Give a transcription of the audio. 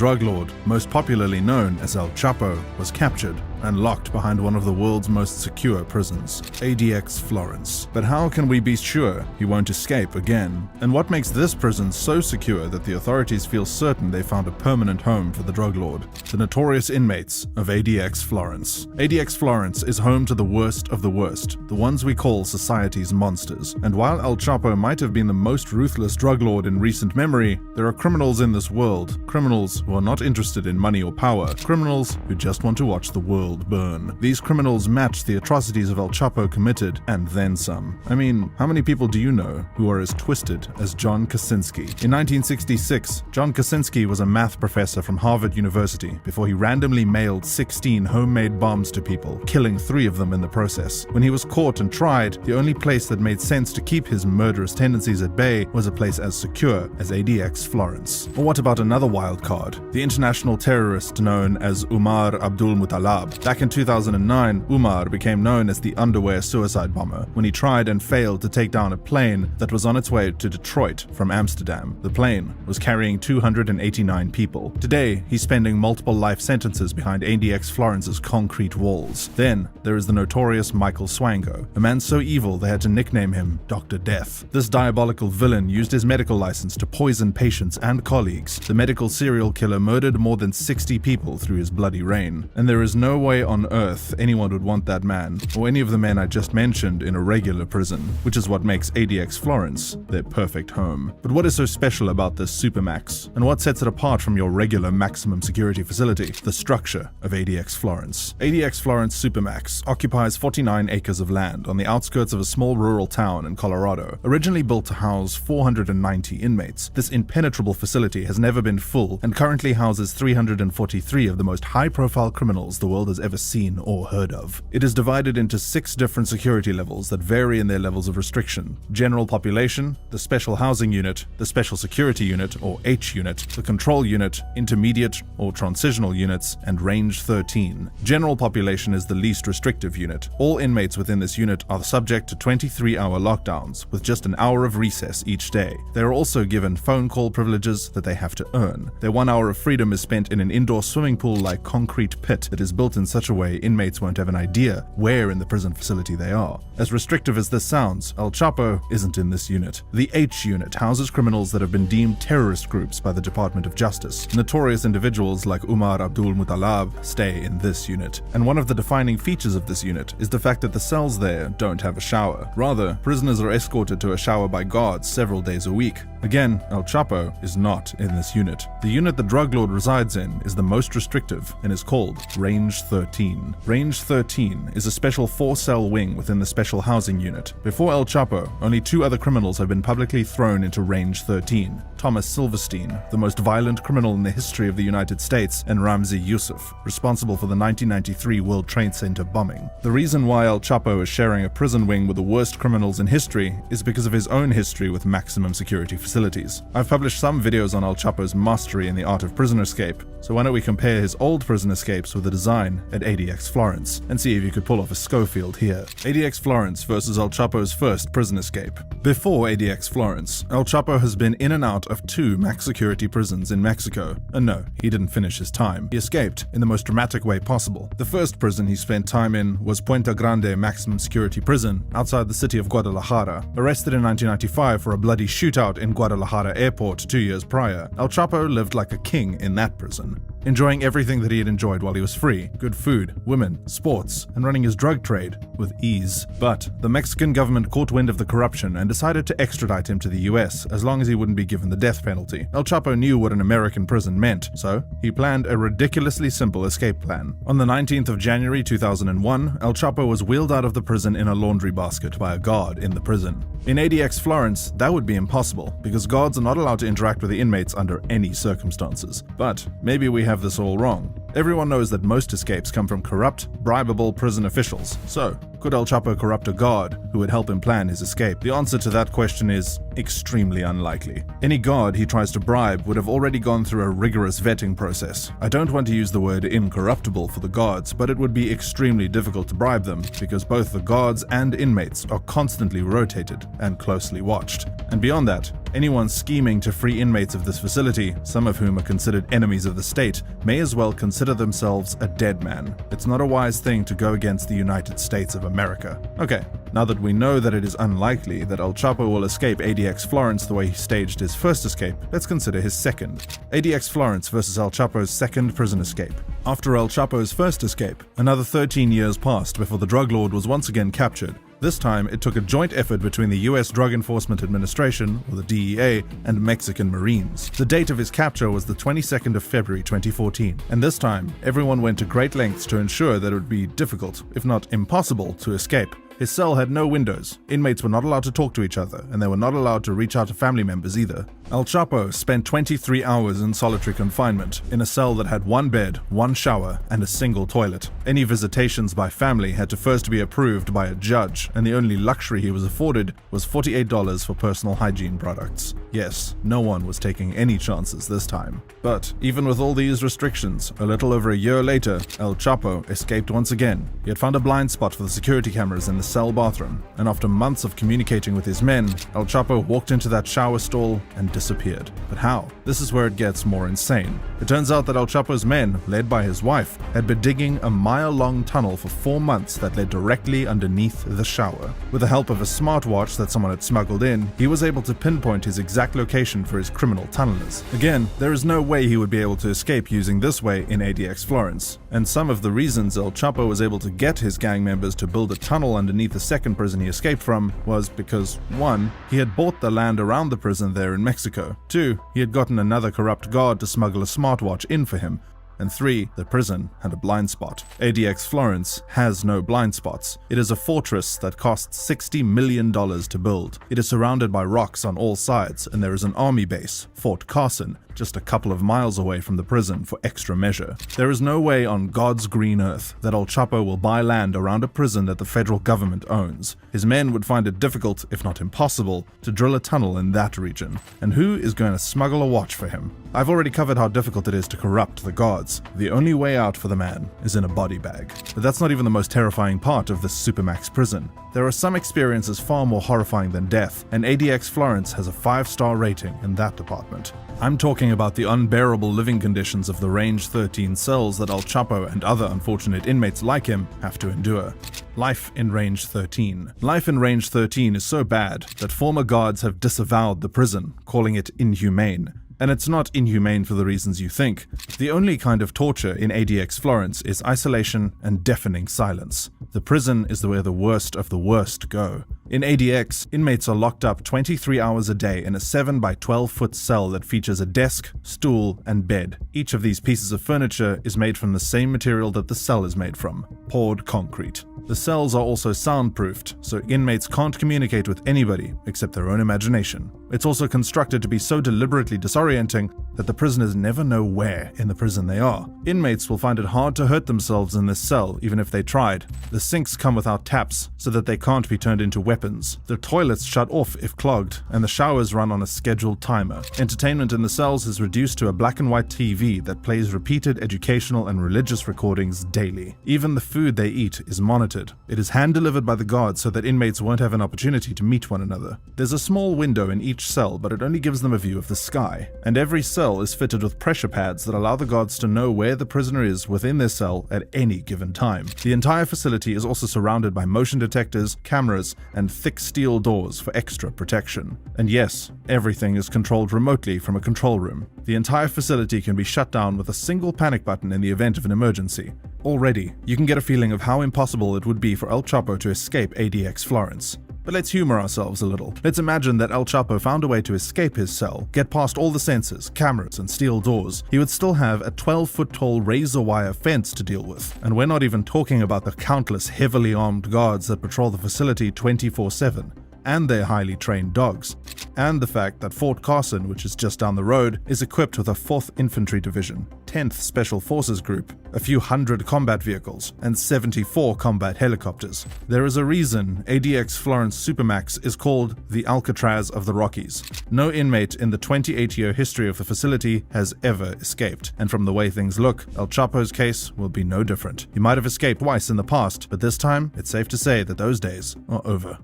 drug lord, most popularly known as El Chapo, was captured and locked behind one of the world's most secure prisons, ADX Florence. But how can we be sure he won't escape again? And what makes this prison so secure that the authorities feel certain they found a permanent home for the drug lord? The notorious inmates of ADX Florence. ADX Florence is home to the worst of the worst, the ones we call society's monsters. And while El Chapo might have been the most ruthless drug lord in recent memory, there are criminals in this world, criminals who are not interested in money or power, criminals who just want to watch the world burn. These criminals match the atrocities of El Chapo committed, and then some. I mean, how many people do you know who are as twisted as John Kaczynski? In 1966, John Kaczynski was a math professor from Harvard University before he randomly mailed 16 homemade bombs to people, killing 3 of them in the process. When he was caught and tried, the only place that made sense to keep his murderous tendencies at bay was a place as secure as ADX Florence. Or what about another wild card? The international terrorist known as Umar Abdul Muttalab. Back in 2009, Umar became known as the underwear suicide bomber when he tried and failed to take down a plane that was on its way to Detroit from Amsterdam. The plane was carrying 289 people. Today, he's spending multiple life sentences behind ADX Florence's concrete walls. Then, there is the notorious Michael Swango, a man so evil they had to nickname him Dr. Death. This diabolical villain used his medical license to poison patients and colleagues. The medical serial killer murdered more than 60 people through his bloody reign. And there is no way on earth anyone would want that man, or any of the men I just mentioned, in a regular prison, which is what makes ADX Florence their perfect home. But what is so special about this Supermax? And what sets it apart from your regular maximum security facility? The structure of ADX Florence. ADX Florence Supermax occupies 49 acres of land on the outskirts of a small rural town in Colorado. Originally built to house 490 inmates, this impenetrable facility has never been full and currently houses 343 of the most high-profile criminals the world has ever seen or heard of. It is divided into 6 different security levels that vary in their levels of restriction: general population, the special housing unit, the special security unit or H unit, the control unit, intermediate or transitional units, and range 13. General population is the least restrictive unit. All inmates within this unit are subject to 23-hour lockdowns with just an hour of recess each day. They are also given phone call privileges that they have to earn. Their 1 hour of freedom is spent in an indoor swimming pool-like concrete pit that is built in such a way inmates won't have an idea where in the prison facility they are. As restrictive as this sounds, El Chapo isn't in this unit. The H unit houses criminals that have been deemed terrorist groups by the Department of Justice. Notorious individuals like Umar Abdul Muttalab stay in this unit. And one of the defining features of this unit is the fact that the cells there don't have a shower. Rather, prisoners are escorted to a shower by guards several days a week. Again, El Chapo is not in this unit. The unit the drug lord resides in is the most restrictive and is called Range 13. Range 13 is a special 4-cell wing within the special housing unit. Before El Chapo, only 2 other criminals have been publicly thrown into Range 13. Thomas Silverstein, the most violent criminal in the history of the United States, and Ramzi Youssef, responsible for the 1993 World Trade Center bombing. The reason why El Chapo is sharing a prison wing with the worst criminals in history is because of his own history with maximum security facilities. I've published some videos on El Chapo's mastery in the art of prison escape, so why don't we compare his old prison escapes with the design at ADX Florence and see if you could pull off a Schofield here. ADX Florence versus El Chapo's first prison escape. Before ADX Florence, El Chapo has been in and out of 2 max security prisons in Mexico. And no, he didn't finish his time. He escaped in the most dramatic way possible. The first prison he spent time in was Puente Grande Maximum Security Prison outside the city of Guadalajara. Arrested in 1995 for a bloody shootout in Guadalajara airport 2 years prior, El Chapo lived like a king in that prison, enjoying everything that he had enjoyed while he was free: good food, women, sports, and running his drug trade with ease. But the Mexican government caught wind of the corruption and decided to extradite him to the US as long as he wouldn't be given the death penalty. El Chapo knew what an American prison meant, so he planned a ridiculously simple escape plan. On the 19th of January 2001, El Chapo was wheeled out of the prison in a laundry basket by a guard in the prison. In ADX Florence, that would be impossible, because guards are not allowed to interact with the inmates under any circumstances. But maybe we have this all wrong. Everyone knows that most escapes come from corrupt, bribable prison officials. So, could El Chapo corrupt a guard who would help him plan his escape? The answer to that question is extremely unlikely. Any guard he tries to bribe would have already gone through a rigorous vetting process. I don't want to use the word incorruptible for the guards, but it would be extremely difficult to bribe them because both the guards and inmates are constantly rotated and closely watched. And beyond that, anyone scheming to free inmates of this facility, some of whom are considered enemies of the state, may as well consider themselves a dead man. It's not a wise thing to go against the United States of America. Okay, now that we know that it is unlikely that El Chapo will escape ADX Florence the way he staged his first escape, let's consider his second. ADX Florence versus El Chapo's second prison escape. After El Chapo's first escape, another 13 years passed before the drug lord was once again captured. This time, it took a joint effort between the US Drug Enforcement Administration, or the DEA, and Mexican Marines. The date of his capture was the 22nd of February 2014, and this time, everyone went to great lengths to ensure that it would be difficult, if not impossible, to escape. His cell had no windows, inmates were not allowed to talk to each other, and they were not allowed to reach out to family members either. El Chapo spent 23 hours in solitary confinement, in a cell that had one bed, one shower, and a single toilet. Any visitations by family had to first be approved by a judge, and the only luxury he was afforded was $48 for personal hygiene products. Yes, no one was taking any chances this time. But even with all these restrictions, a little over a year later, El Chapo escaped once again. He had found a blind spot for the security cameras in the cell bathroom, and after months of communicating with his men, El Chapo walked into that shower stall and disappeared. But how? This is where it gets more insane. It turns out that El Chapo's men, led by his wife, had been digging a mile-long tunnel for 4 months that led directly underneath the shower. With the help of a smartwatch that someone had smuggled in, he was able to pinpoint his exact location for his criminal tunnelers. Again, there is no way he would be able to escape using this way in ADX Florence, and some of the reasons El Chapo was able to get his gang members to build a tunnel underneath the second prison he escaped from was because 1. He had bought the land around the prison there in Mexico. 2. He had gotten another corrupt guard to smuggle a smartwatch in for him. And 3. The prison had a blind spot. ADX Florence has no blind spots. It is a fortress that costs $60 million to build. It is surrounded by rocks on all sides, and there is an army base, Fort Carson, just a couple of miles away from the prison for extra measure. There is no way on God's green earth that El Chapo will buy land around a prison that the federal government owns. His men would find it difficult, if not impossible, to drill a tunnel in that region. And who is going to smuggle a watch for him? I've already covered how difficult it is to corrupt the guards. The only way out for the man is in a body bag. But that's not even the most terrifying part of this Supermax prison. There are some experiences far more horrifying than death, and ADX Florence has a 5-star rating in that department. I'm talking about the unbearable living conditions of the Range 13 cells that El Chapo and other unfortunate inmates like him have to endure. Life in Range 13. Life in Range 13 is so bad that former guards have disavowed the prison, calling it inhumane. And it's not inhumane for the reasons you think. The only kind of torture in ADX Florence is isolation and deafening silence. The prison is where the worst of the worst go. In ADX, inmates are locked up 23 hours a day in a 7 by 12-foot cell that features a desk, stool, and bed. Each of these pieces of furniture is made from the same material that the cell is made from, poured concrete. The cells are also soundproofed, so inmates can't communicate with anybody except their own imagination. It's also constructed to be so deliberately disorienting that the prisoners never know where in the prison they are. Inmates will find it hard to hurt themselves in this cell, even if they tried. The sinks come without taps, so that they can't be turned into weapons. The toilets shut off if clogged, and the showers run on a scheduled timer. Entertainment in the cells is reduced to a black and white TV that plays repeated educational and religious recordings daily. Even the food they eat is monitored. It is hand-delivered by the guards so that inmates won't have an opportunity to meet one another. There's a small window in each cell, but it only gives them a view of the sky. And every cell is fitted with pressure pads that allow the guards to know where the prisoner is within their cell at any given time. The entire facility is also surrounded by motion detectors, cameras, and thick steel doors for extra protection. And yes, everything is controlled remotely from a control room. The entire facility can be shut down with a single panic button in the event of an emergency. Already, you can get a feeling of how impossible it would be for El Chapo to escape ADX Florence. But let's humor ourselves a little. Let's imagine that El Chapo found a way to escape his cell, get past all the sensors, cameras, and steel doors. He would still have a 12-foot-tall razor wire fence to deal with. And we're not even talking about the countless heavily armed guards that patrol the facility 24/7. and their highly trained dogs, and the fact that Fort Carson, which is just down the road, is equipped with a 4th Infantry Division, 10th Special Forces Group, a few hundred combat vehicles, and 74 combat helicopters. There is a reason ADX Florence Supermax is called the Alcatraz of the Rockies. No inmate in the 28-year history of the facility has ever escaped, and from the way things look, El Chapo's case will be no different. He might have escaped twice in the past, but this time, it's safe to say that those days are over.